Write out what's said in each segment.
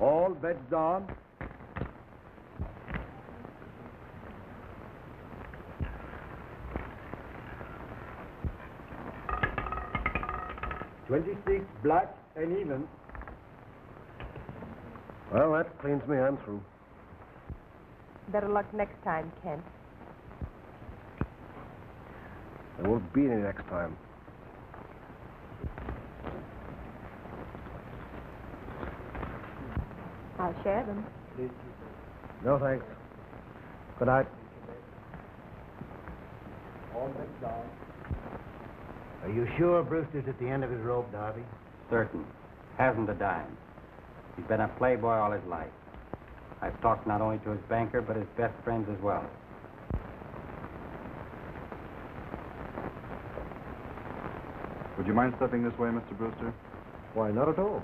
All beds on. $26 black and even. Well, that cleans me. I'm through. Better luck next time, Kent. There won't be any next time. I'll share them. No, thanks. Good night. Are you sure Brewster's at the end of his rope, Darby? Certain. Hasn't a dime. He's been a playboy all his life. I've talked not only to his banker, but his best friends as well. Would you mind stepping this way, Mr. Brewster? Why, not at all.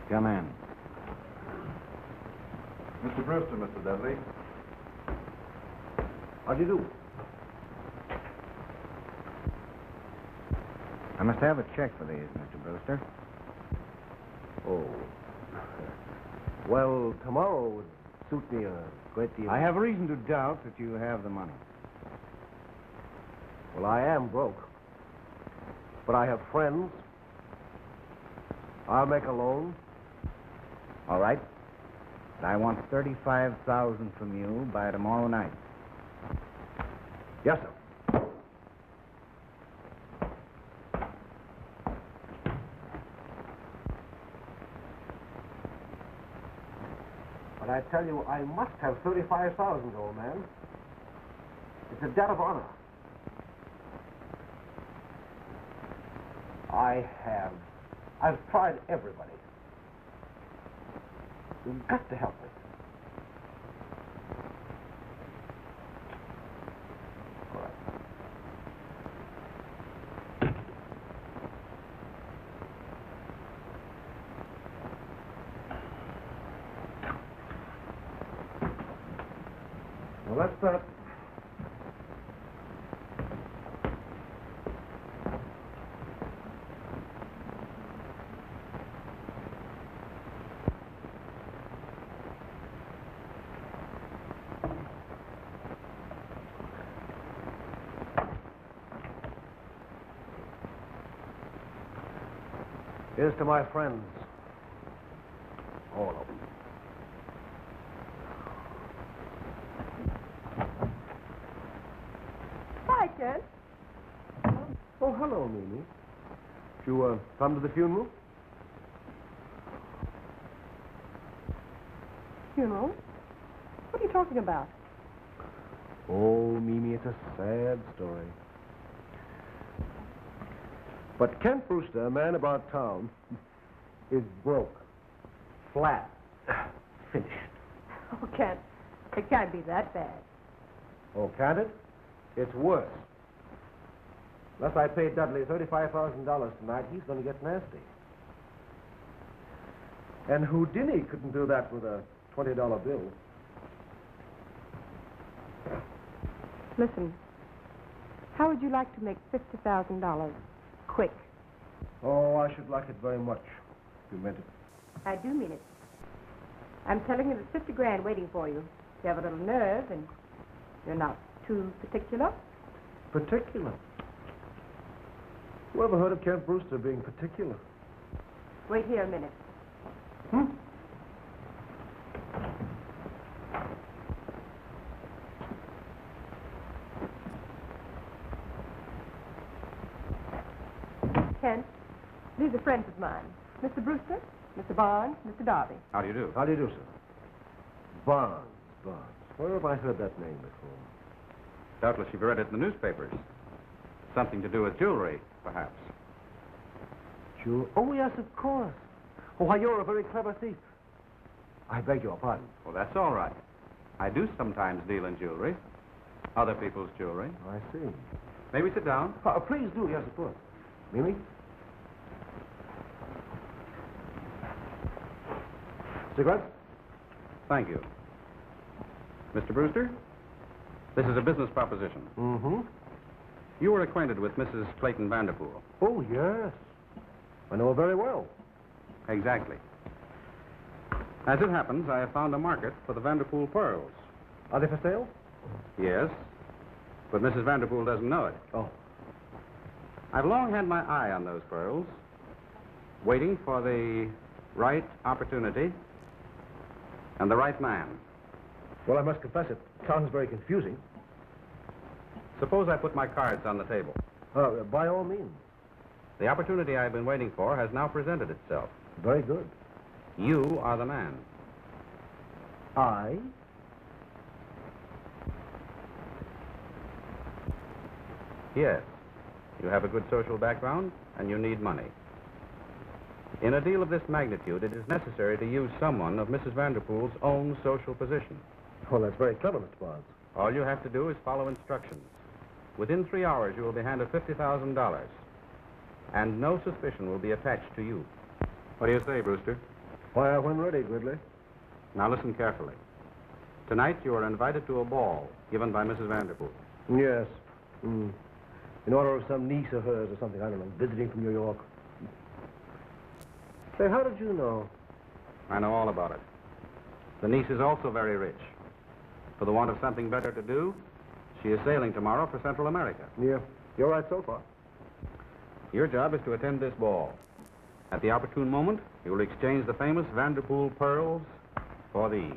Come in. Mr. Brewster, Mr. Dudley. How do you do? I must have a check for these, Mr. Brewster. Oh. Well, tomorrow would suit me a great deal. I have reason to doubt that you have the money. Well, I am broke. But I have friends. I'll make a loan. All right. I want $35,000 from you by tomorrow night. Yes, sir. But I tell you, I must have $35,000, old man. It's a debt of honor. I've tried everybody. You've got to help me. All right. Well, let's start. Here's to my friends. All of them. Hi, Kent. Oh, hello, Mimi. Did you come to the funeral? Funeral? What are you talking about? Oh, Mimi, it's a sad story. But Kent Brewster, a man about town, is broke. Flat. Finished. Oh, Kent, it can't be that bad. Oh, can't it? It's worse. Unless I pay Dudley $35,000 tonight, he's going to get nasty. And Houdini couldn't do that with a $20 bill. Listen, how would you like to make $50,000 quick? Oh, I should like it very much, if you meant it. I do mean it. I'm telling you there's 50 grand waiting for you. You have a little nerve and you're not too particular. Particular? Who ever heard of Kent Brewster being particular? Wait here a minute. Kent, these are friends of mine. Mr. Brewster, Mr. Barnes, Mr. Darby. How do you do? How do you do, sir? Barnes. Where have I heard that name before? Doubtless you've read it in the newspapers. Something to do with jewelry, perhaps. Oh, yes, of course. Oh, why, you're a very clever thief. I beg your pardon. Well, that's all right. I do sometimes deal in jewelry. Other people's jewelry. I see. May we sit down? Please do, yes, of course. Mimi? Cigarettes? Thank you. Mr. Brewster, this is a business proposition. Mm-hmm. You were acquainted with Mrs. Clayton Vanderpool. Oh, yes. I know her very well. Exactly. As it happens, I have found a market for the Vanderpool pearls. Are they for sale? Yes, but Mrs. Vanderpool doesn't know it. Oh. I've long had my eye on those pearls, waiting for the right opportunity and the right man. Well, I must confess it sounds very confusing. Suppose I put my cards on the table. By all means. The opportunity I've been waiting for has now presented itself. Very good. You are the man. I? Yes. You have a good social background, and you need money. In a deal of this magnitude, it is necessary to use someone of Mrs. Vanderpool's own social position. Well, that's very clever, Mr. Barnes. All you have to do is follow instructions. Within 3 hours, you will be handed $50,000, and no suspicion will be attached to you. What do you say, Brewster? Why, when ready, Gridley. Now listen carefully. Tonight, you are invited to a ball given by Mrs. Vanderpool. Yes. In honor of some niece of hers or something, I don't know, visiting from New York. Say, how did you know? I know all about it. The niece is also very rich. For the want of something better to do, she is sailing tomorrow for Central America. Yeah, you're right so far. Your job is to attend this ball. At the opportune moment, you will exchange the famous Vanderpool pearls for these.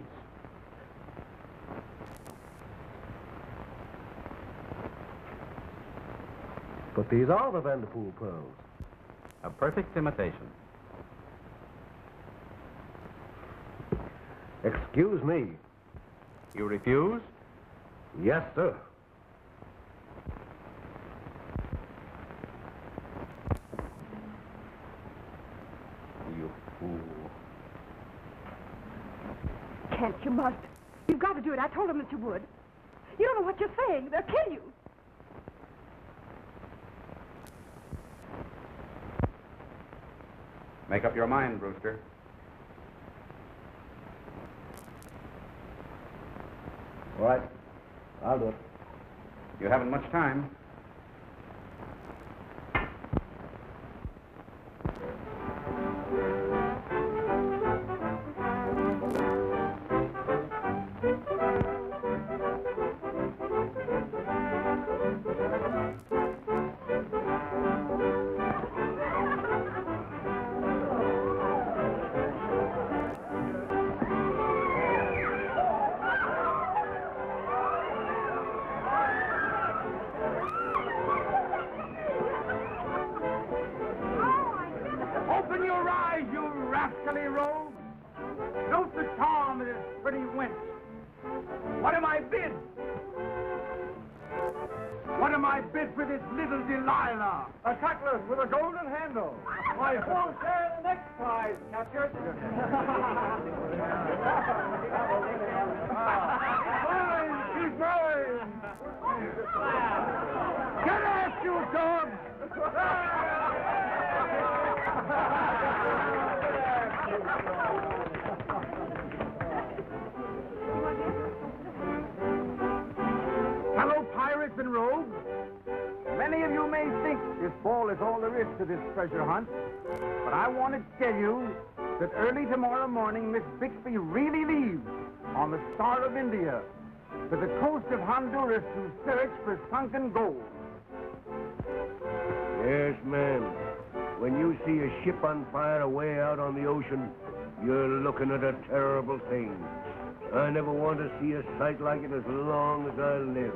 But these are the Vanderpool pearls. A perfect imitation. Excuse me. You refuse? Yes, sir. You fool. Can't, you must. You've got to do it. I told him that you would. You don't know what you're saying. They'll kill you. Make up your mind, Brewster. All right. I'll do it. You haven't much time. Open your eyes, you rascally rogue. Note the charm of this pretty wench. What am I bid? What am I bid for this little Delilah? A cutlass with a golden handle. My full share of the next prize, captured. Mine, she's mine. Get off, you dog! Hello, pirates and rogues. Many of you may think this ball is all there is to this treasure hunt, but I want to tell you that early tomorrow morning, Miss Bixby really leaves on the Star of India to the coast of Honduras to search for sunken gold. Yes, ma'am. When you see a ship on fire away out on the ocean, you're looking at a terrible thing. I never want to see a sight like it as long as I live.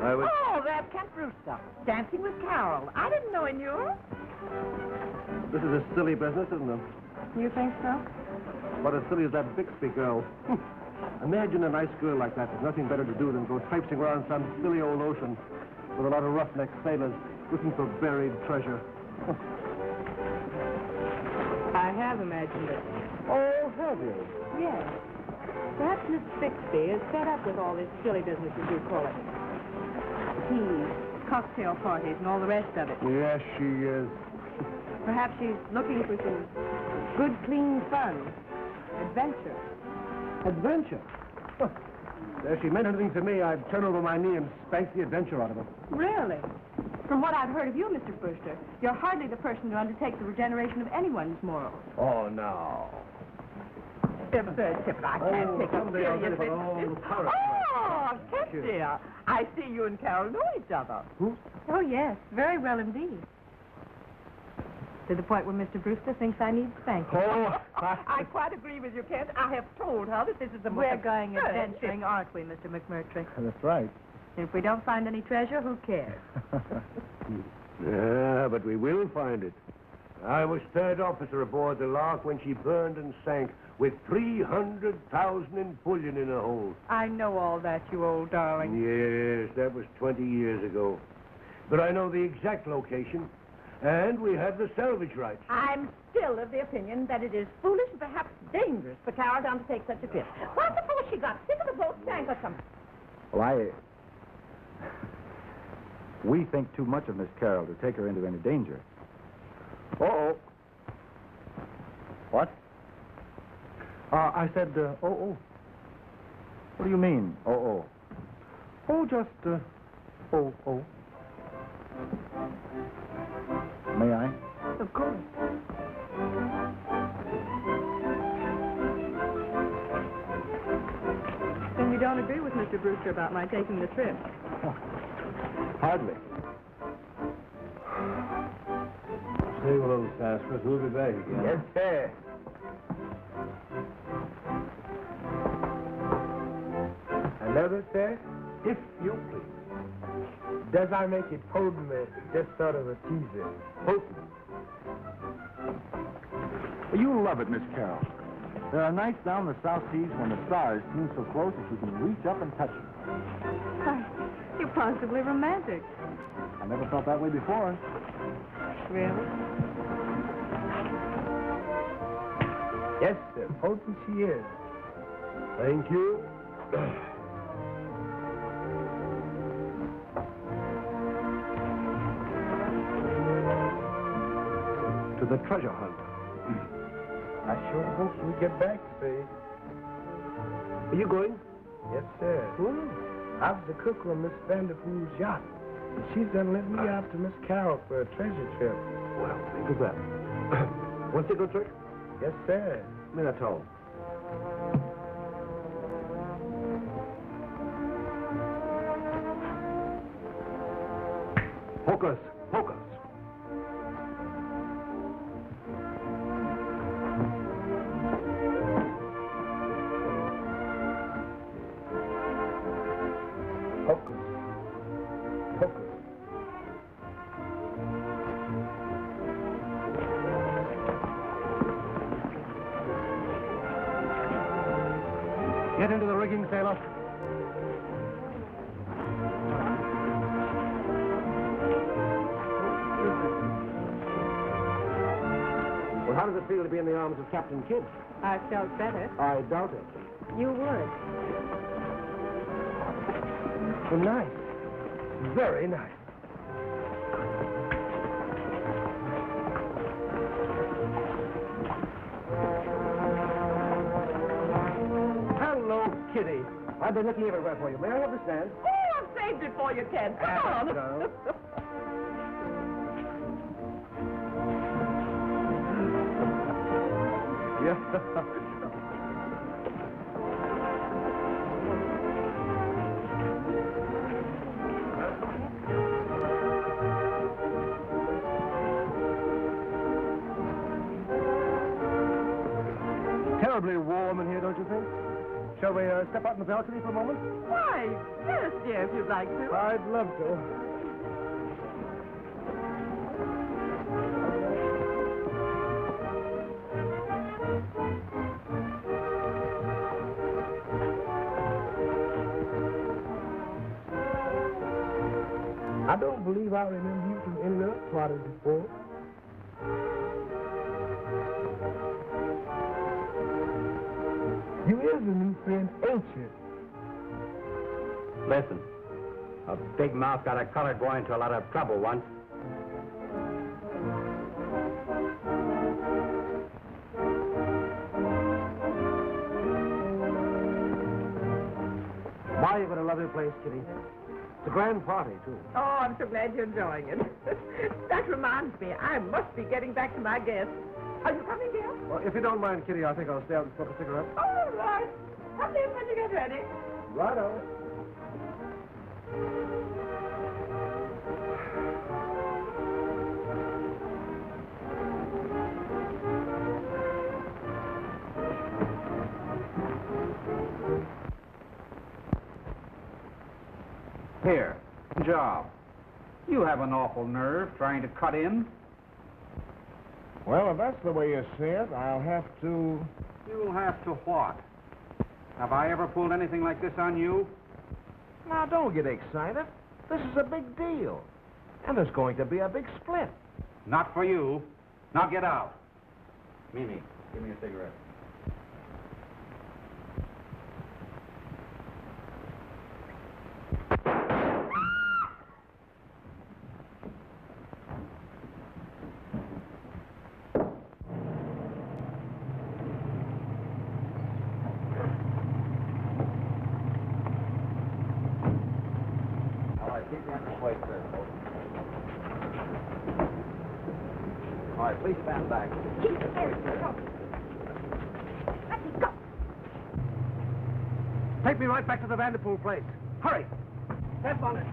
Oh, that's Kent Brewster, Dancing with Carol. I didn't know he knew. This is a silly business, isn't it? You think so? But as silly as that Bixby girl. Imagine a nice girl like that with nothing better to do than go traipsing around some silly old ocean with a lot of roughneck sailors looking for buried treasure. I have imagined it. Oh, have you? Yes. Perhaps Miss Bixby is fed up with all this silly business, as you call it. Teas, cocktail parties, and all the rest of it. Yes, she is. Perhaps she's looking for some good, clean fun. Adventure. Adventure? Huh. If she meant anything to me, I'd turn over my knee and spank the adventure out of her. Really? From what I've heard of you, Mr. Brewster, you're hardly the person to undertake the regeneration of anyone's morals. Oh, no. Sir, Chip, I can't take it someday I'll get it seriously. for all the power. Oh, Kent, dear. I see you and Carol know each other. Oh, yes. Very well indeed. To the point where Mr. Brewster thinks I need spanking. Oh, I quite agree with you, Kent. I have told her that this is the most We're going absurd adventuring, aren't we, Mr. McMurtry? that's right. If we don't find any treasure, who cares? Yeah, but we will find it. I was third officer aboard the Lark when she burned and sank with 300,000 in bullion in her hold. I know all that, you old darling. Yes, that was 20 years ago. But I know the exact location, and we have the salvage rights. I'm still of the opinion that it is foolish and perhaps dangerous for Carol to undertake such a trip. Why, suppose she got sick of the boat sank or something? Well, we think too much of Miss Carroll to take her into any danger. Uh-oh. What? I said, oh. What do you mean, oh? Oh, just, oh. May I? Of course. Then you don't agree with Mr. Brewster about my taking the trip? Hardly. Stay with those Saskers. We'll be back again. Yes, sir. Another, sir? If you please. Does I make it potent or just sort of a teaser? Potent. You love it, Miss Carroll. There are nights down the South Seas when the stars seem so close that you can reach up and touch them. Why, you're positively romantic. I never felt that way before. Really? Yes, sir. Potent she is. Thank you. To the treasure hunt. I sure hope we get back safe. Are you going? Yes, sir. I was the cook on Miss Vanderpool's yacht. And she's done let me out to Miss Carroll for a treasure trip. Well, think of that. Want to go, Trick? Yes, sir. I mean, that's all. Focus. Get into the rigging, sailor. Well, how does it feel to be in the arms of Captain Kidd? I felt better. I doubt it. You would. Well, nice. Very nice. Hello, Kitty. I've been looking everywhere for you. May I have the stand? Oh, I've saved it for you, Kent. Come on. No. Yeah. Terribly warm in here, don't you think? Shall we step out on the balcony for a moment? Why, yes, dear, if you'd like to. I'd love to. I don't believe I remember you from any other party before. You is a new friend, ain't you? Listen, a big mouth got a colored boy into a lot of trouble once. you're going to love your place, Kitty. It's a grand party, too. Oh, I'm so glad you're enjoying it. That reminds me, I must be getting back to my guests. Are you coming, dear? Well, if you don't mind, Kitty, I think I'll stay out and smoke a cigarette. All right. Come in when you get ready. Righto. Here, job. You have an awful nerve trying to cut in. Well, if that's the way you see it, I'll have to... You'll have to what? Have I ever pulled anything like this on you? Now, don't get excited. This is a big deal. And there's going to be a big split. Not for you. Now get out. Mimi, give me a cigarette. All right, please stand back. Keep it there. Let me go. Take me right back to the Vanderpool place. Hurry. Step on it.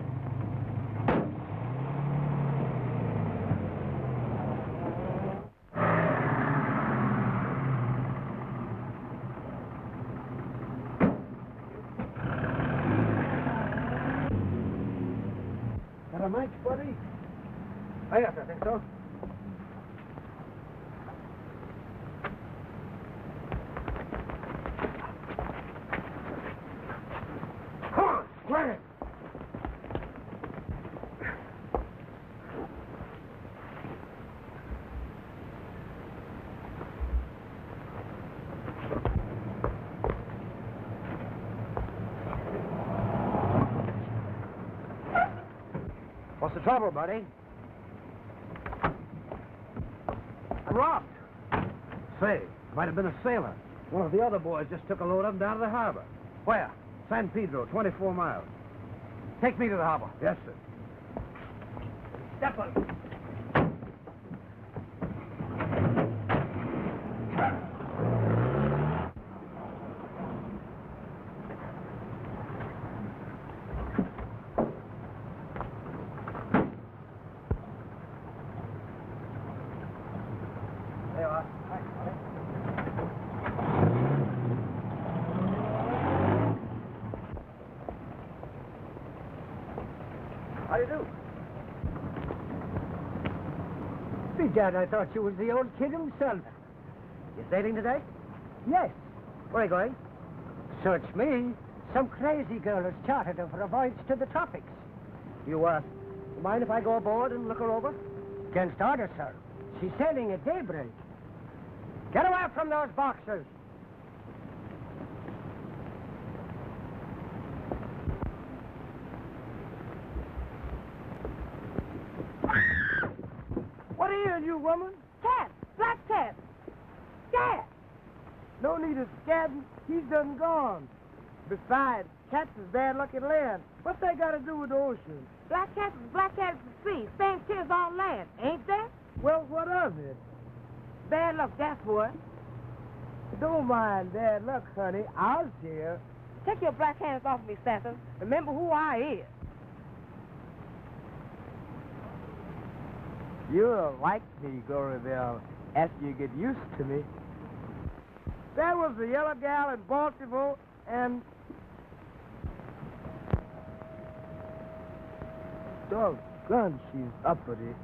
Got a match, buddy? Oh, yes, I think so. Come on, square it. What's the trouble, buddy? I'm robbed. Say, might have been a sailor. One of the other boys just took a load of them down to the harbor. Where? San Pedro, 24 miles. Take me to the harbor. Yes, sir. Step on it. There you are. Thanks, buddy. How do you do? Bedad, I thought you was the old kid himself. You sailing today? Yes. Where are you going? Search me. Some crazy girl has chartered her for a voyage to the tropics. You mind if I go aboard and look her over? Against order, sir. She's sailing at daybreak. Get away from those boxes. What are you woman? Cat. Black cat. Cat. No need of scabbing. He's done gone. Besides, cats is bad luck at land. What's they got to do with the ocean? Black cat is black cat at the sea. Same tears on land, ain't that? Well, what of it? Bad luck, that's what. Don't mind bad luck, honey. I'll share. Take your black hands off me, Stanton. Remember who I is. You'll like me, Gorabelle, after you get used to me. That was the yellow gal in Baltimore, and... Doggone, she's uppity.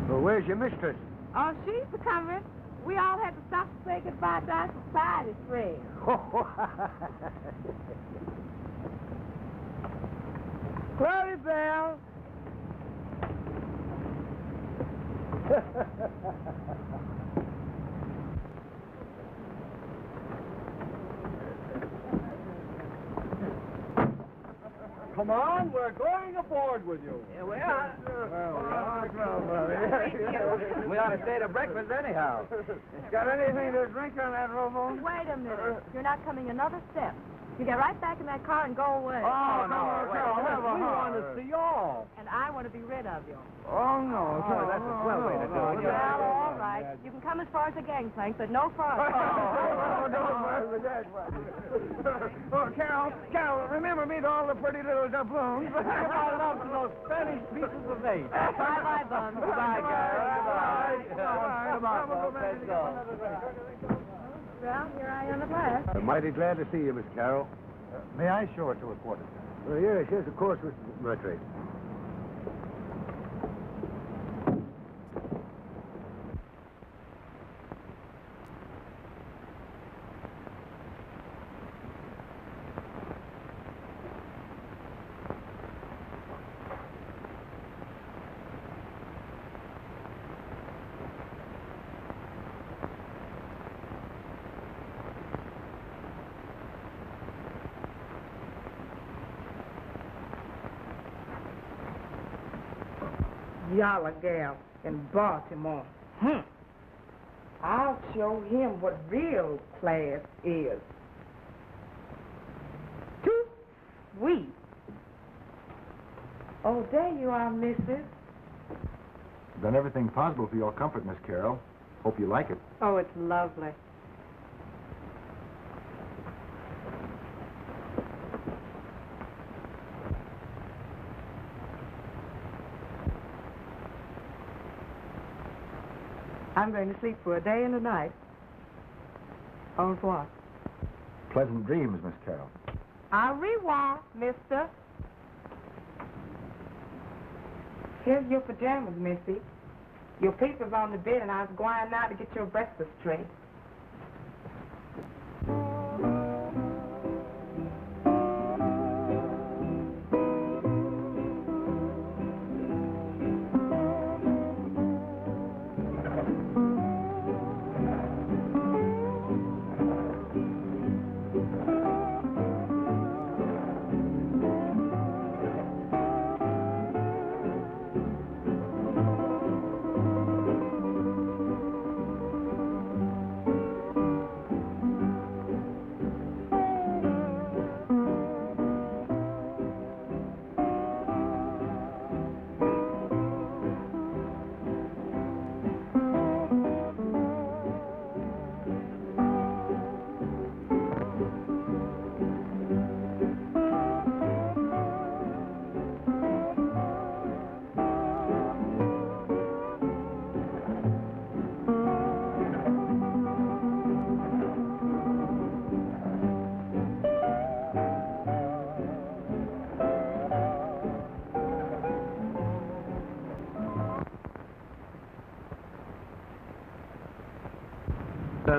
Well, where's your mistress? Oh, she's a coming. We all had to stop to say goodbye to our society friends. Clarabelle! come on. We're going aboard with you. Yeah, we are. We ought to stay to breakfast anyhow. Got anything to drink on that rowboat? Wait a minute. You're not coming another step. You get right back in that car and go away. Oh, no, We want to see all. And I want to be rid of you. Oh, no. Oh, that's a swell way to do it. Well, all right. You can come as far as the gangplank, but no farther. Oh, Carol, remember me to all the pretty little doubloons. I love those Spanish pieces of eight. Bye-bye, Bum. Goodbye, guys. Goodbye. Come on, folks. Let's go. Well, here I am at last. I'm mighty glad to see you, Miss Carroll. May I show it to her quarters? Yes, of course, Mr. Murtry. Yalla gal in Baltimore. I'll show him what real class is. Too sweet. Oh, there you are, missus. Done everything possible for your comfort, Miss Carroll. Hope you like it. Oh, it's lovely. I'm going to sleep for a day and a night. Au revoir. Pleasant dreams, Miss Carroll. Au revoir, mister. Here's your pajamas, missy. Your paper's on the bed, and I was going out to get your breakfast tray.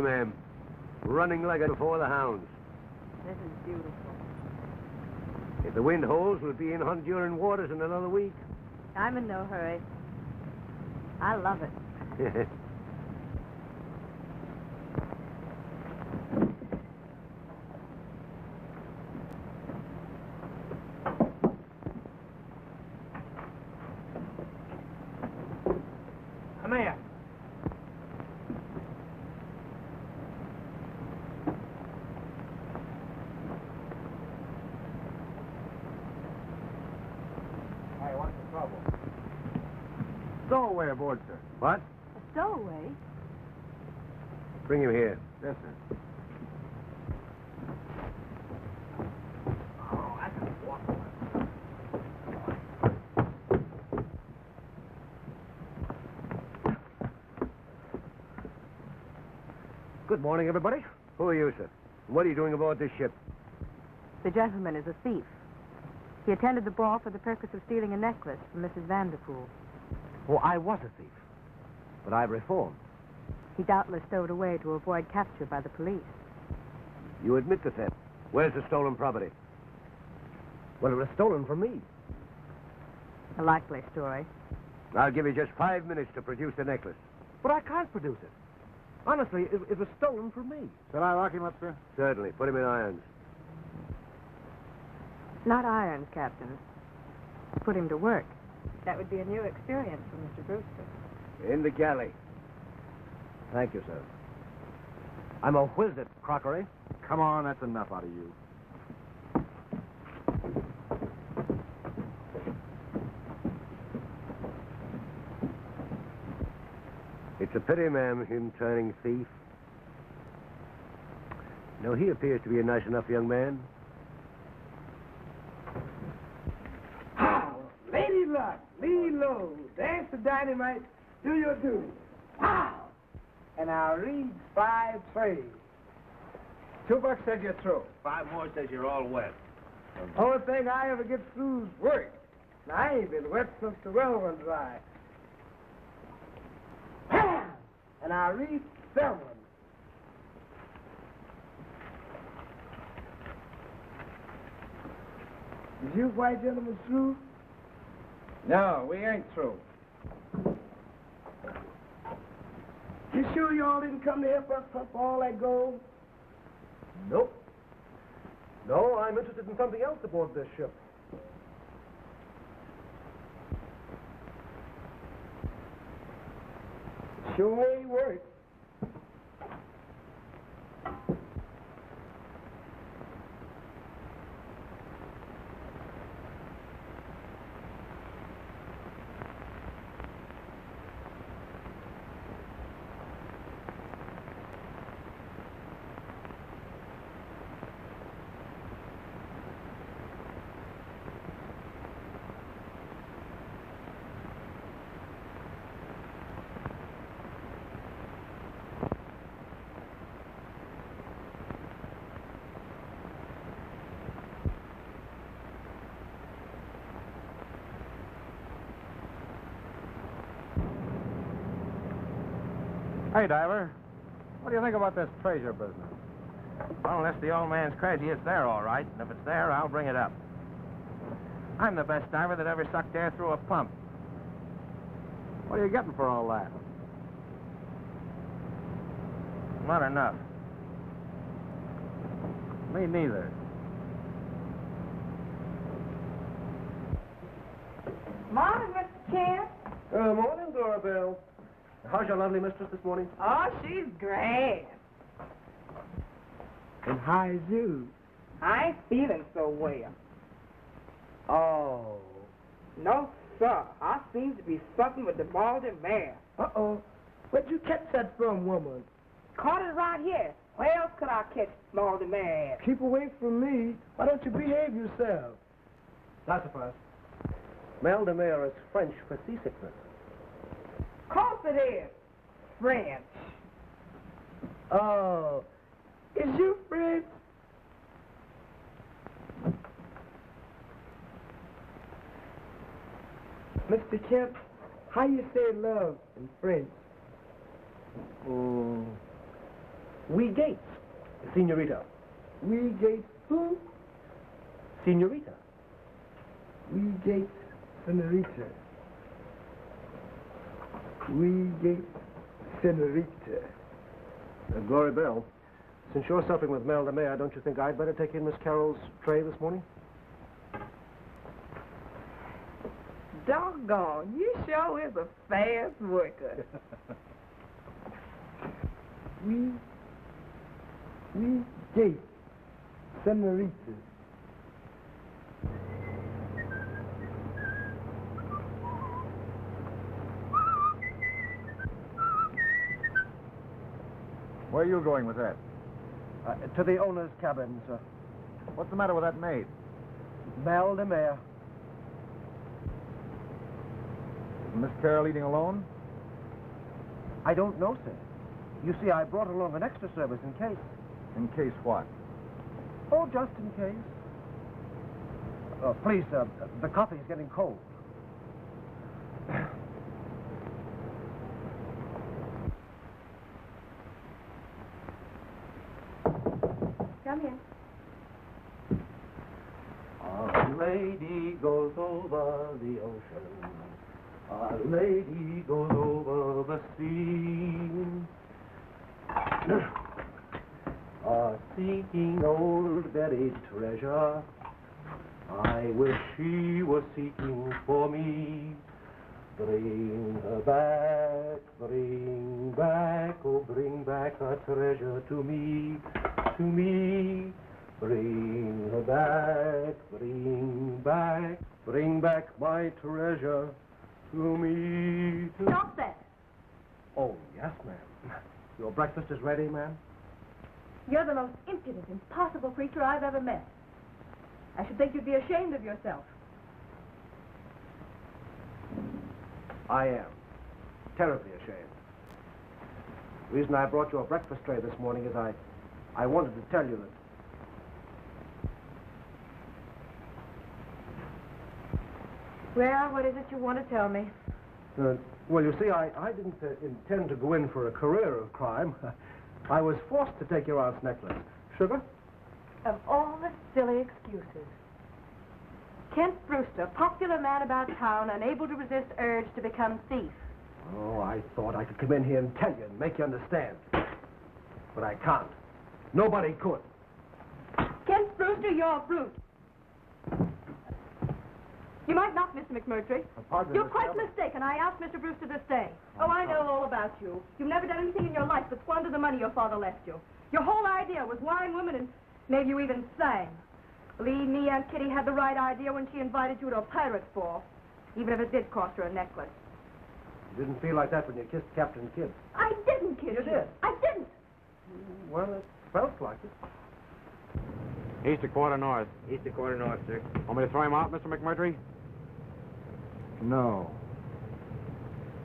Ma'am. Running like it before the hounds. This is beautiful. If the wind holds, we'll be in Honduran waters in another week. I'm in no hurry. I love it. Come here. Hey, what's the trouble? Stowaway aboard, sir. What? A stowaway? Bring him here. Yes, sir. Good morning, everybody. Who are you, sir? What are you doing aboard this ship? The gentleman is a thief. He attended the ball for the purpose of stealing a necklace from Mrs. Vanderpool. Oh, I was a thief. But I've reformed. He doubtless stowed away to avoid capture by the police. You admit the theft. Where's the stolen property? Well, it was stolen from me. A likely story. I'll give you just 5 minutes to produce the necklace. But I can't produce it. Honestly, it was stolen from me. Shall I lock him up, sir? Certainly. Put him in irons. Not irons, Captain. Put him to work. That would be a new experience for Mr. Brewster. In the galley. Thank you, sir. I'm a whiz at crockery. Come on, that's enough out of you. It's a pity, ma'am, him turning thief. No, he appears to be a nice enough young man. Pow! Lady Luck, lead low, dance the dynamite, do your duty. Pow! And I'll read 5 trades. $2 says you're through. 5 more says you're all wet. Only thing I ever get through is work. And I ain't been wet since the well went dry. Pow! And I'll read 7. Is you white gentlemen through? No, we ain't through. You sure y'all didn't come to help us pump all that gold? Nope. No, I'm interested in something else aboard this ship. Sure ain't work. Hey, Diver. What do you think about this treasure business? Well, unless the old man's crazy, it's there all right. And if it's there, I'll bring it up. I'm the best diver that ever sucked air through a pump. What are you getting for all that? Not enough. Me neither. Morning, Mr. Kent. Morning, Dorabelle. How's your lovely mistress this morning? Oh, she's grand. And how's you? I ain't feeling so well. Oh. No, sir. I seem to be sucking with the baldy mare. Uh-oh. Where'd you catch that from, woman? Caught it right here. Where else could I catch baldy mare at? Keep away from me. Why don't you behave yourself? Sassafras. Mel de Mer is French for seasickness. Course it is. French. Oh. Is you French? Mr. Kemp, how you say love in French? We Gates, Senorita. We Gates who? Senorita. We Gates Senorita. We Gates Senorita. Glory Bell, since you're supping with Mel de Mer, don't you think I'd better take in Miss Carroll's tray this morning? Doggone, you sure is a fast worker. We Gates Senorita. Where are you going with that? To the owner's cabin, sir. What's the matter with that maid? Mel de Mer. Is Miss Carroll eating alone? I don't know, sir. You see, I brought along an extra service in case. In case what? Oh, just in case. Please, sir, the coffee's getting cold. Come in. Our lady goes over the ocean. Our lady goes over the sea. Seeking old buried treasure. I wish she was seeking for me. Bring her back, oh, bring back her treasure to me, to me. Bring her back, bring back my treasure to me. Stop that. Oh, yes, ma'am. Your breakfast is ready, ma'am? You're the most impudent, impossible creature I've ever met. I should think you'd be ashamed of yourself. I am. Terribly ashamed. The reason I brought you a breakfast tray this morning is I wanted to tell you that... Well, what is it you want to tell me? Well, you see, I didn't intend to go in for a career of crime. I was forced to take your aunt's necklace. Sugar? Of all the silly excuses. Kent Brewster, popular man about town, unable to resist urge to become thief. Oh, I thought I could come in here and tell you and make you understand. But I can't. Nobody could. Kent Brewster, you're a brute. You might not, Mr. McMurtry. Pardon, You're Miss quite Calvin. mistaken. I asked Mr. Brewster to stay. Oh, I know all about you. You've never done anything in your life but squander the money your father left you. Your whole idea was wine, women, and maybe you even sang. Believe me, Aunt Kitty had the right idea when she invited you to a pirate's ball, even if it did cost her a necklace. You didn't feel like that when you kissed Captain Kidd. I didn't kiss you. You did. I didn't. Well, it felt like it. East a quarter north. East a quarter north, sir. Want me to throw him out, Mr. McMurtry? No.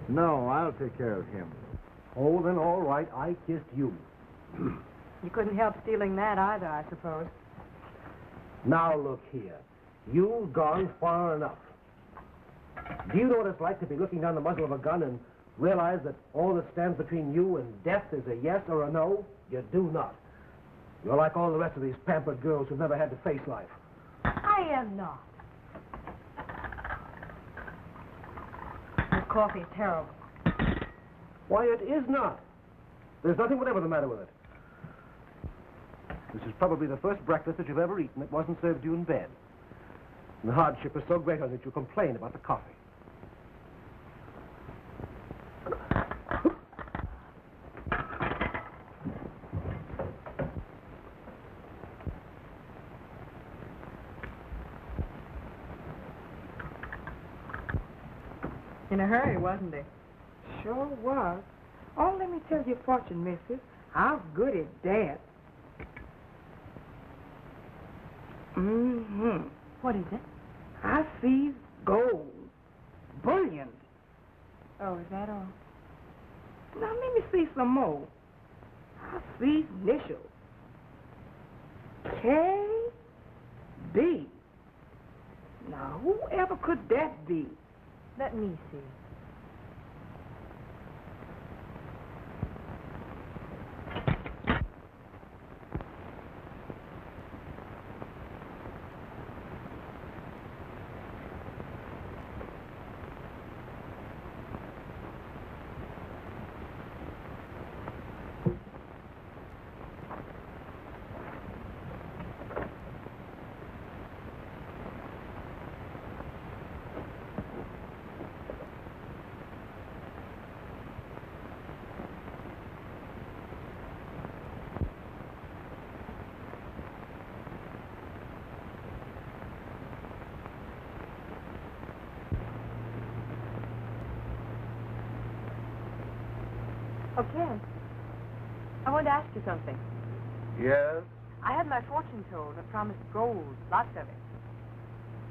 No, I'll take care of him. Oh, then all right, I kissed you. You couldn't help stealing that either, I suppose. Now look here. You've gone far enough. Do you know what it's like to be looking down the muzzle of a gun and realize that all that stands between you and death is a yes or a no? You do not. You're like all the rest of these pampered girls who've never had to face life. I am not. This coffee's terrible. Why, it is not. There's nothing whatever the matter with it. This is probably the first breakfast that you've ever eaten that wasn't served to you in bed. And the hardship is so great on it you complain about the coffee. In a hurry, wasn't he? Sure was. Oh, let me tell you a fortune, missus. How good it danced. Mm-hmm. What is it? I sees gold. Bullion. Oh, is that all? Now, let me see some more. I see initials. K.B. Now, whoever could that be? Let me see. Oh, Ken, I wanted to ask you something. Yes? I had my fortune told and promised gold, lots of it.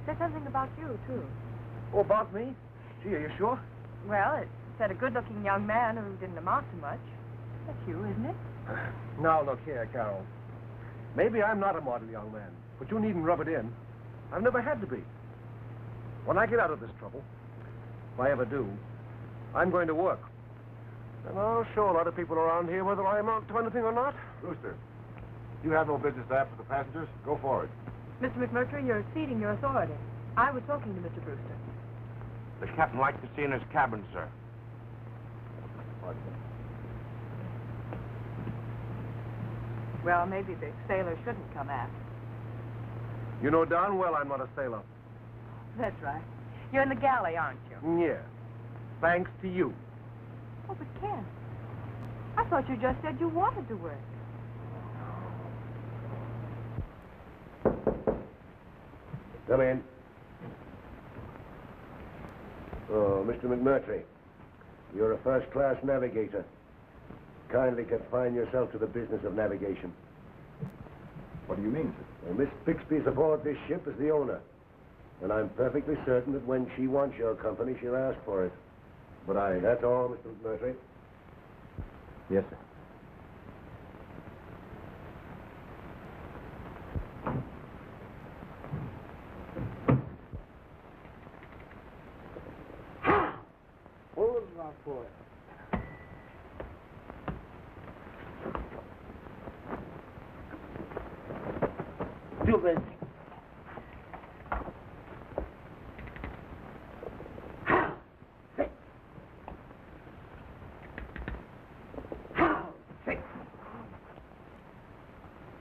Said something about you, too. Oh, about me? Gee, are you sure? Well, it said a good-looking young man who didn't amount to much. That's you, isn't it? Now, look here, Carol. Maybe I'm not a model young man, but you needn't rub it in. I've never had to be. When I get out of this trouble, if I ever do, I'm going to work. And I'll show a lot of people around here whether I amount to anything or not. Brewster, you have no business to after the passengers. Go forward. Mr. McMurtry, you're exceeding your authority. I was talking to Mr. Brewster. The captain likes to see in his cabin, sir. Well, maybe the sailor shouldn't come aft. You know darn well I'm not a sailor. That's right. You're in the galley, aren't you? Yeah. Thanks to you. Oh, but Ken, I thought you just said you wanted to work. Come in. Oh, Mr. McMurtry, you're a first-class navigator. Kindly confine yourself to the business of navigation. What do you mean, sir? Well, Miss Bixby's aboard this ship as the owner. And I'm perfectly certain that when she wants your company, she'll ask for it. But that's all, Mr. McMurtry. Yes, sir. Hold my boy. Too busy.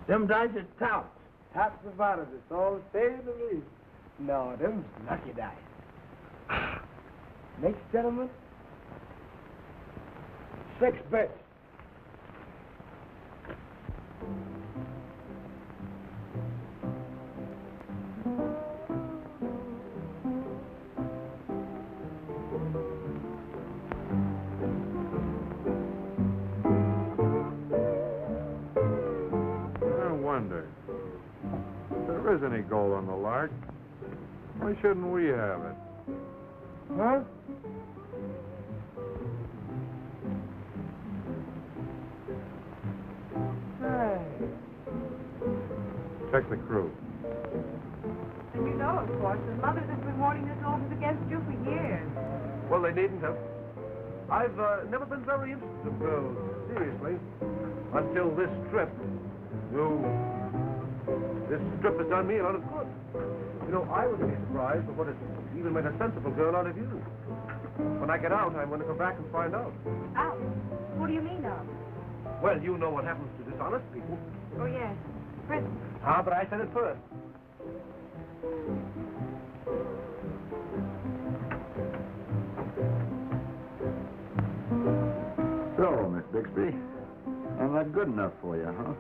Them dice are tops. Tops and bottoms. It's all the same to me. No, them's lucky dice. Next gentleman. 6 bets. I wonder, if there is any gold on the Lark, why shouldn't we have it? Huh? Check the crew. And you know, of course, the mothers have been warning this orders against you for years. Well, they needn't have. I've never been very interested in girls, seriously, until this trip. This trip has done me a lot of good. You know, I would be surprised at what it even made a sensible girl out of you. When I get out, I'm going to come back and find out. Out? What do you mean, out? Well, you know what happens to dishonest people. Oh, yes. Prison. Ah, but I said it first. So, Miss Bixby, I'm not good enough for you, huh?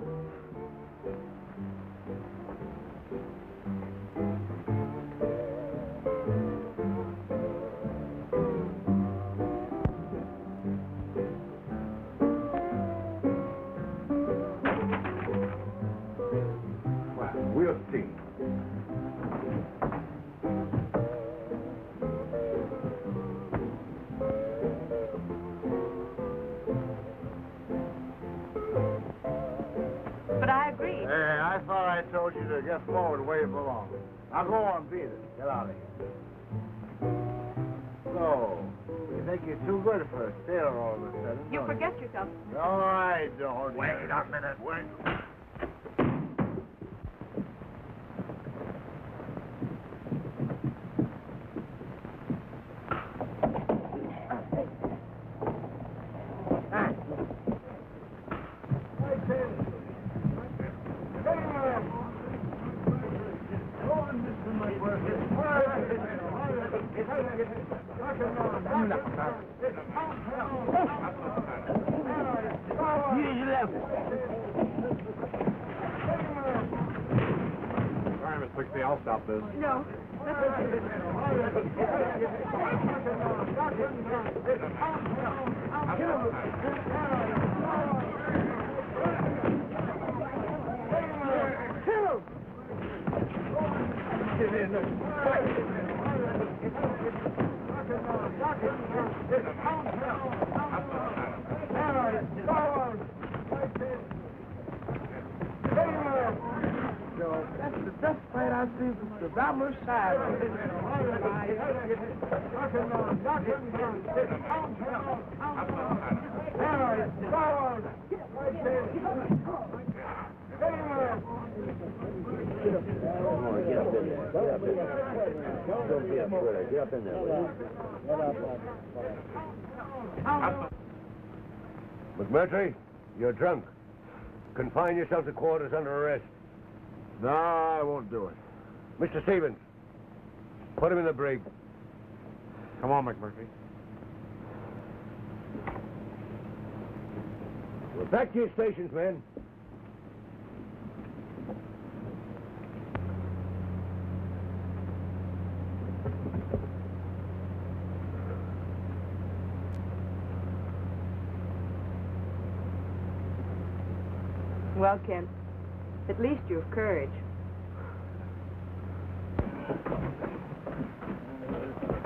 Well, we'll see. But I agree. Hey, I thought I told you to get forward where you belong. Now go on, beat it. Get out of here. So, you think you're too good for a sailor all of a sudden? You don't forget yourself. No, I don't. Wait a minute, wait. Sorry, Miss Bixby, I'll stop this. No. That's the best fight I've seen since the Daimler side. Don't be afraid. Get up in there, will you? McMurtry, you're drunk. Confine yourself to quarters under arrest. No, I won't do it. Mr. Stevens, put him in the brig. Come on, McMurphy. Well, back to your stations, men. Well, Ken, at least you have courage.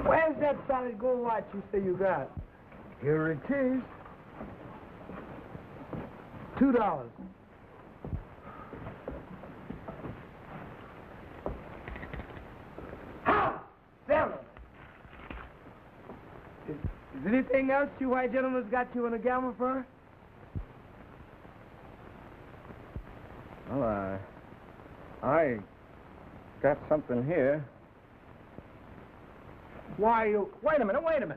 Where's that solid gold watch you say you got? Here it is. $2. Ha! $7. Is anything else you white gentlemen's got you in a gamble for? Well, I got something here. Why, you... Wait a minute now.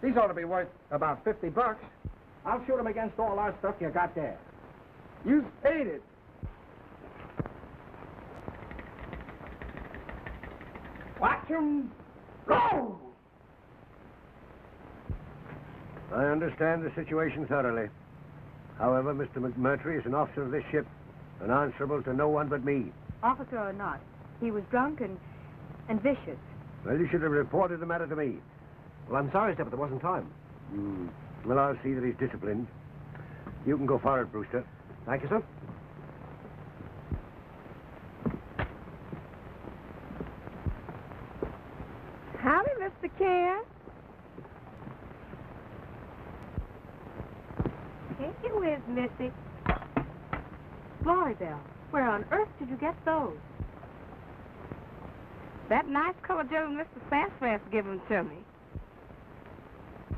These ought to be worth about $50. I'll shoot them against all our stuff you got there. You paid it. Watch 'em roll! I understand the situation thoroughly. However, Mr. McMurtry is an officer of this ship and answerable to no one but me. Officer or not, he was drunk and vicious. Well, you should have reported the matter to me. Well, I'm sorry, Step, but there wasn't time. Well, I'll see that he's disciplined. You can go forward, Brewster. Thank you, sir. Howdy, Mr. Ken. Take it with, Missy. Glory Bell, where on earth did you get those? That nice colored gentleman Mr. Sassafras gave them to me.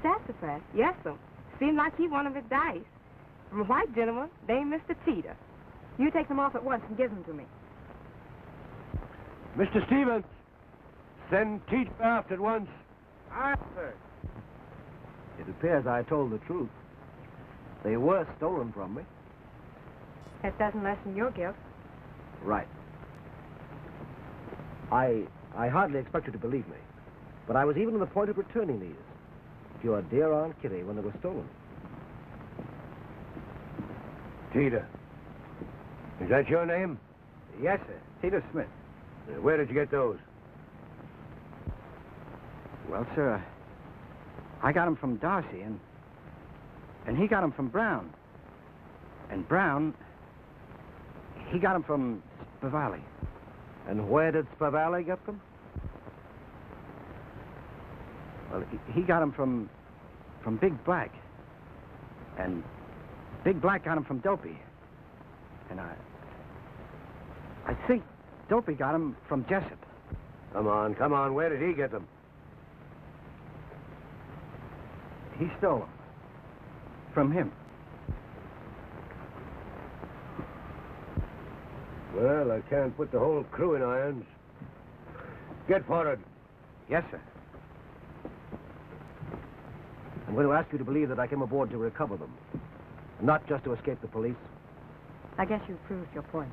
Sassafras? Yes, sir. Seemed like he wanted his dice. From a white gentleman named Mr. Teeter. You take them off at once and give them to me. Mr. Stevens, send Teach aft at once. Aye, sir. It appears I told the truth. They were stolen from me. That doesn't lessen your guilt. Right. I hardly expect you to believe me, but I was even on the point of returning these to your dear Aunt Kitty when they were stolen. Teeter. Is that your name? Yes, sir. Peter Smith. Where did you get those? Well, sir, I got them from Darcy, and he got them from Brown. And Brown, he got them from Spivali. And where did Spivali get them? Well, he got them from Big Black. And Big Black got them from Dopey. And I think Dopey got them from Jessup. Come on. Where did he get them? He stole them. From him. Well, I can't put the whole crew in irons. Get forward. Yes, sir. I'm going to ask you to believe that I came aboard to recover them, not just to escape the police. I guess you've proved your point.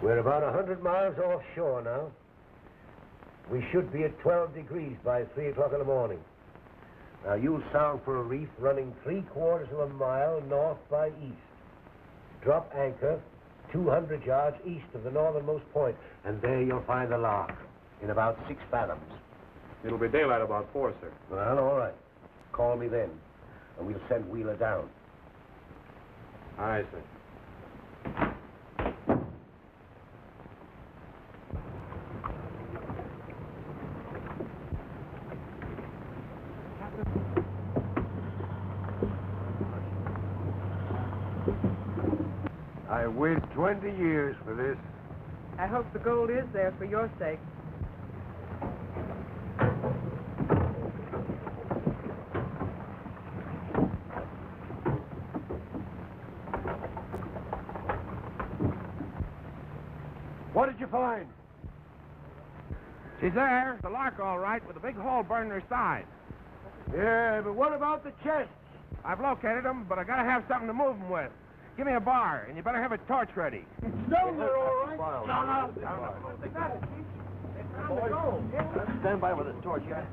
We're about 100 miles offshore now. We should be at 12 degrees by 3 o'clock in the morning. Now, you'll sound for a reef running 3/4 of a mile north by east. Drop anchor 200 yards east of the northernmost point, and there you'll find the lark in about 6 fathoms. It'll be daylight about 4, sir. Well, all right. Call me then, and we'll send Wheeler down. Aye, sir. I waited 20 years for this. I hope the gold is there for your sake. What did you find? She's there, the lark all right, with a big hole burning her side. Yeah, but what about the chests? I've located them, but I gotta have something to move them with. Give me a bar, and you better have a torch ready. No, they're all right. Stand by with a torch, yeah?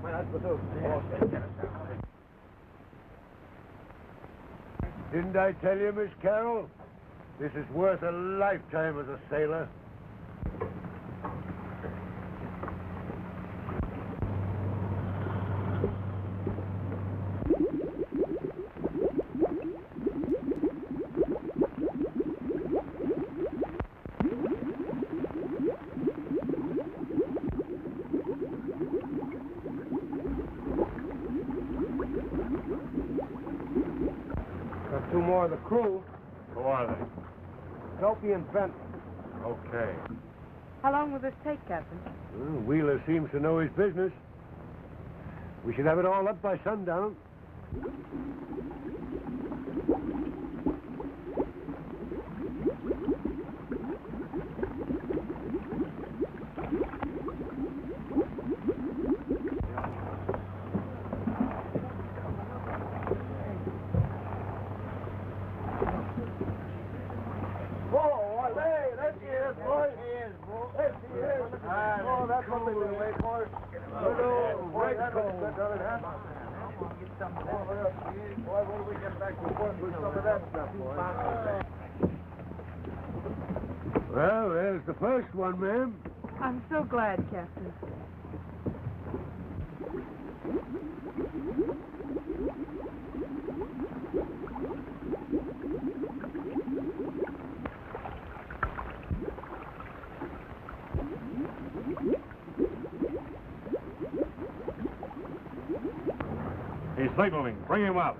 Didn't I tell you, Miss Carroll? This is worth a lifetime as a sailor. Got two more of the crew. Who are they? Dopey and Benton. Okay. How long will this take, Captain? Well, Wheeler seems to know his business. We should have it all up by sundown. Well, there's the first one, ma'am. I'm so glad, Captain. He's signaling. Bring him up.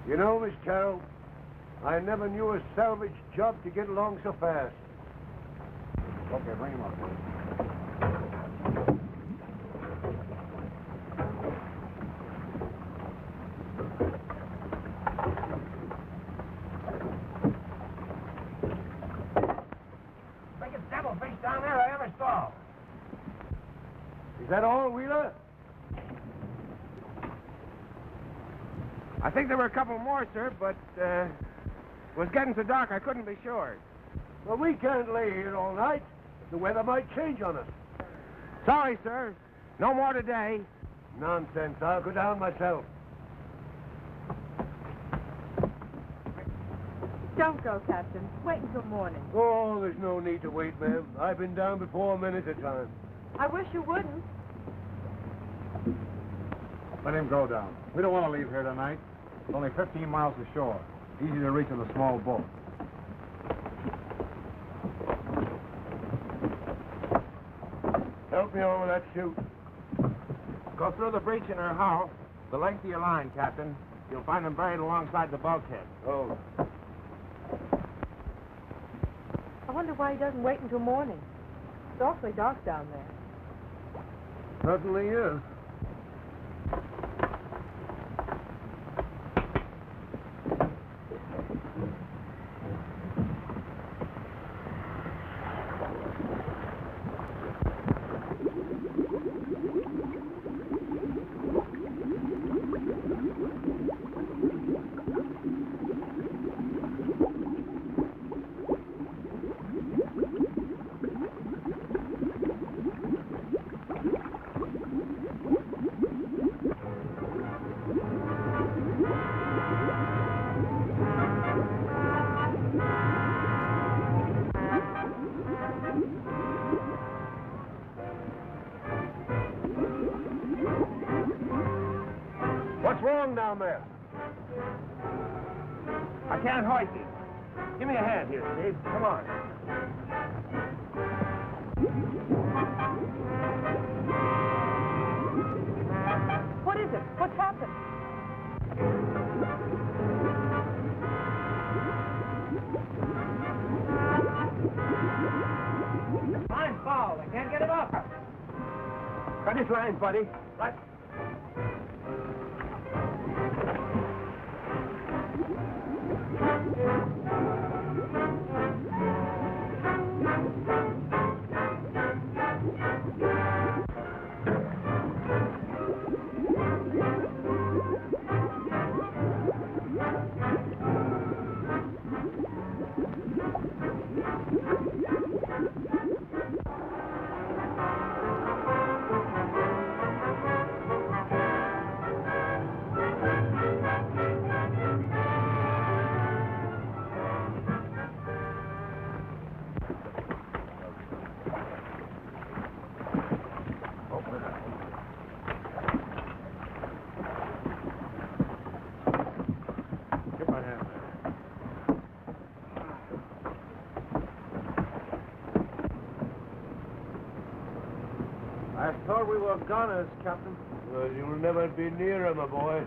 You know, Miss Carroll, I never knew a salvage job to get along so fast. Okay, bring him up, boys. Biggest devilfish down there I ever saw. Is that all, Wheeler? I think there were a couple more, sir, but it was getting so dark I couldn't be sure. Well, we can't lay here all night. The weather might change on us. Sorry, sir. No more today. Nonsense. I'll go down myself. Don't go, Captain. Wait until morning. Oh, there's no need to wait, ma'am. I've been down before many a time. I wish you wouldn't. Let him go down. We don't want to leave here tonight. It's only 15 miles to shore. Easy to reach in a small boat. Help me over that chute. Go through the breach in her hull. The length of your line, Captain. You'll find them buried alongside the bulkhead. Oh. I wonder why he doesn't wait until morning. It's awfully dark down there. Certainly is. What's wrong down there? I can't hoist it. Give me a hand here, Steve. Come on. What is it? What's happened? Line's foul. I can't get it up. Cut his line, buddy. Right. Give my hand. I thought we were gunners, Captain. Well, you'll never be near him, my boy.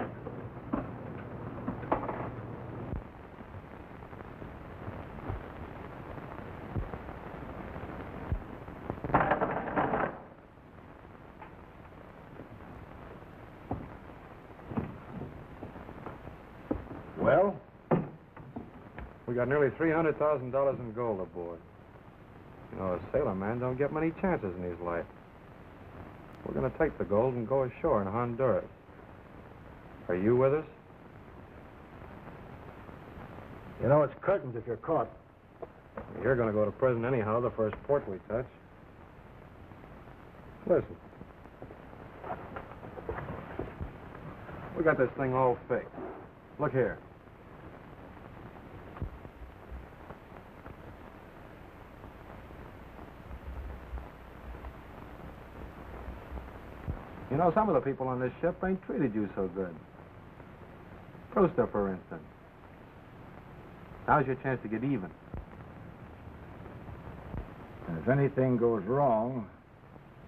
Well, we got nearly $300,000 in gold aboard. You know, a sailor man don't get many chances in his life. We're going to take the gold and go ashore in Honduras. Are you with us? You know, it's curtains if you're caught. You're going to go to prison anyhow, the first port we touch. Listen. We got this thing all fixed. Look here. You know, some of the people on this ship ain't treated you so good. Brewster, for instance. Now's your chance to get even. And if anything goes wrong,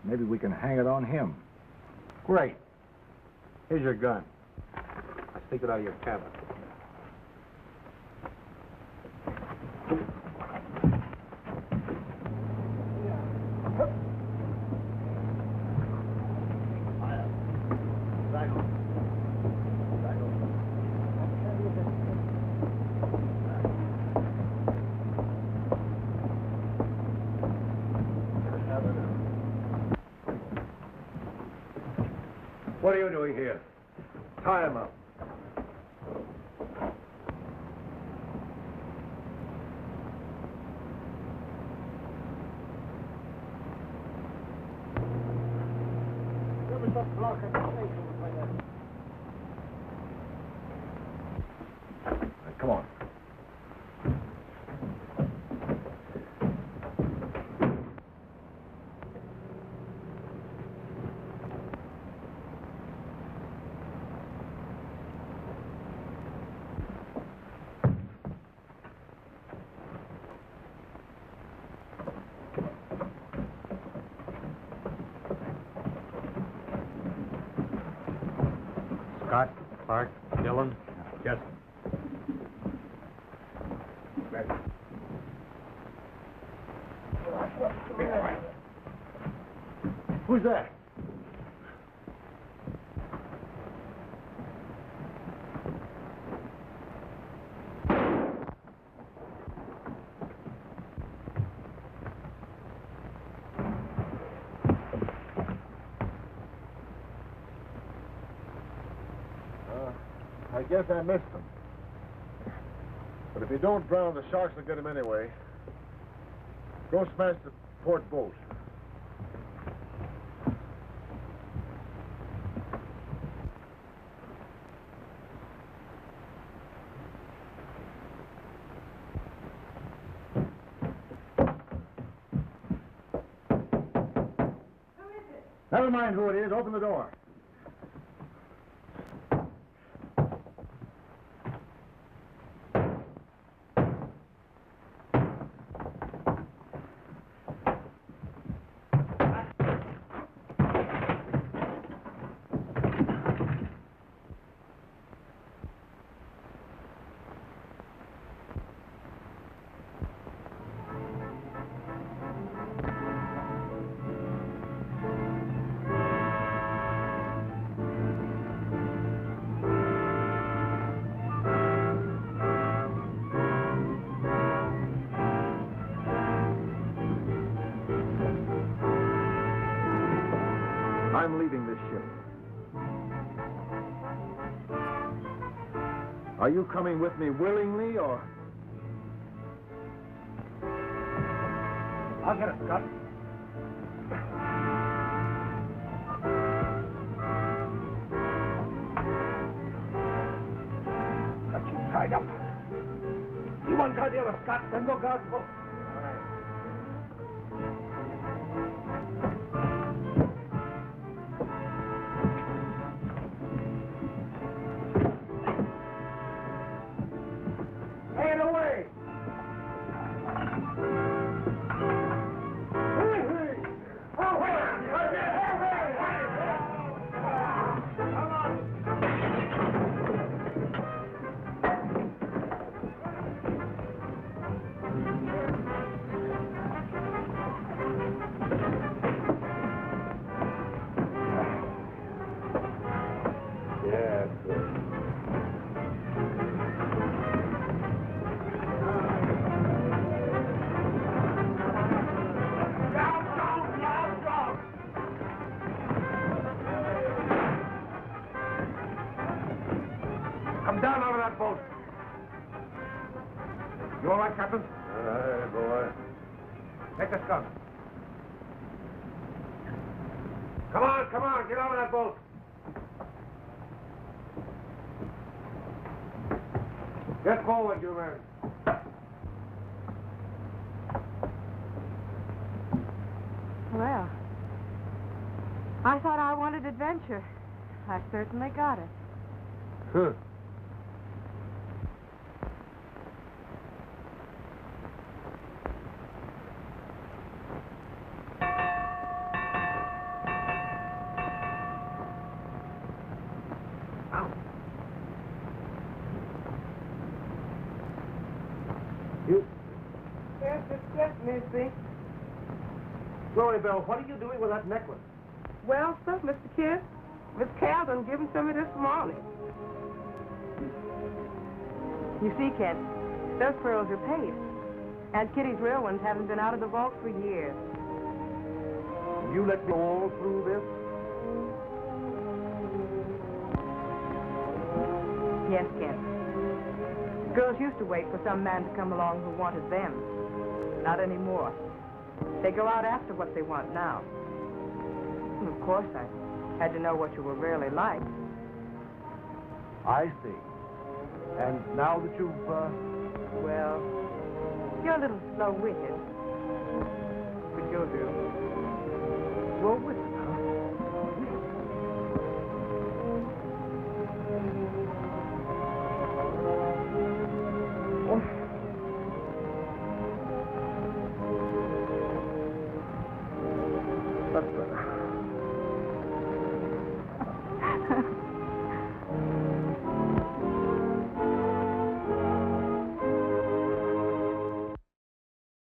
maybe we can hang it on him. Great. Here's your gun. I'll stick it out of your cabin. What are you doing here? Tie him up. Come on. Scott, Clark, Dillon. Yes. Who's that? I guess I missed him. But if you don't drown, the sharks will get him anyway. Go smash the port boat. Never mind who it is. Open the door. I'm leaving this ship. Are you coming with me willingly, or... I'll get it, Scott. Got you tied up. You untie the other, Scott, then look out for... Get away! Yeah, good. Come down out of that boat. You all right, Captain? Aye, boy. Take this gun. Come on, get out of that boat. Get forward, you men. Well, I thought I wanted adventure. I certainly got it. Huh. Yes, Missy. Glory Bell, what are you doing with that necklace? Well, sir, Mr. Kidd, Miss Calvin gave him some of this morning. You see, Kent, those pearls are paid. Aunt Kitty's real ones haven't been out of the vault for years. You let me go all through this? Yes, Kent. Girls used to wait for some man to come along who wanted them. Not anymore. They go out after what they want now. And of course, I had to know what you were really like. I see. And now that you've, Well, you're a little slow-witted. But you'll do. slow-witted, huh? That's better.